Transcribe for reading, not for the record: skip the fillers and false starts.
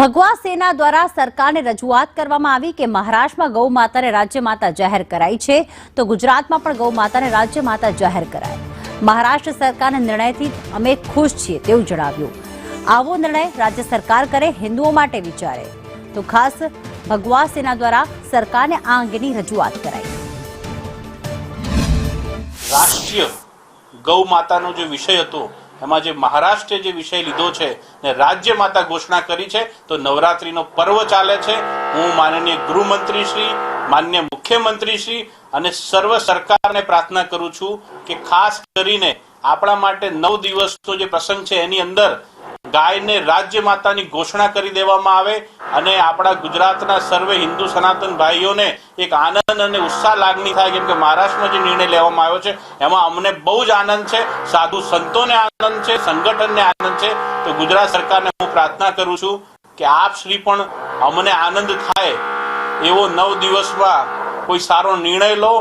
ભગવા સેના દ્વારા સરકારને રજૂઆત કરવામાં આવી કે મહારાષ્ટ્રમાં ગૌ માતાને રાજ્ય માતા જાહેર કરાઈ છે તો ગુજરાતમાં પણ ગૌ માતાને રાજ્ય માતા જાહેર કરાય. મહારાષ્ટ્ર સરકારના નિર્ણયથી અમે ખુશ છીએ તેવું જણાવ્યું. આવો નિર્ણય રાજ્ય સરકાર કરે, હિન્દુઓ માટે વિચારે. તો ખાસ ભગવા સેના દ્વારા સરકારને આ અંગેની રજૂઆત કરાઈ. રાષ્ટ્રીય ગૌ માતાનો જે વિષય હતો એમાં જે મહારાષ્ટ્રે જે વિષય લીધો છે ને રાજ્ય માતા ઘોષણા કરી છે તો નવરાત્રીનો પર્વ ચાલે છે. હું માનનીય ગૃહમંત્રી શ્રી, માન્ય મુખ્યમંત્રી શ્રી અને સર્વ સરકારને પ્રાર્થના કરું છું કે ખાસ કરીને આપણા માટે 9 દિવસનો જે પ્રસંગ છે એની અંદર ગાયને રાજ્ય માતાની ઘોષણા કરી દેવામાં આવે અને આપણા ગુજરાતના સર્વે હિન્દુ સનાતન ભાઈઓને એક આનંદ અને ઉત્સાહ લાગણી થાય, કેમ કે મહારાષ્ટ્રમાં જે નિર્ણય લેવામાં આવ્યો છે એમાં અમને બહુ જ આનંદ છે, સાધુ સંતોને આનંદ છે, સંગઠનને આનંદ છે. તો ગુજરાત સરકારને હું પ્રાર્થના કરું છું કે આપ શ્રી પણ અમને આનંદ થાય એવો 9 દિવસમાં કોઈ સારો નિર્ણય લો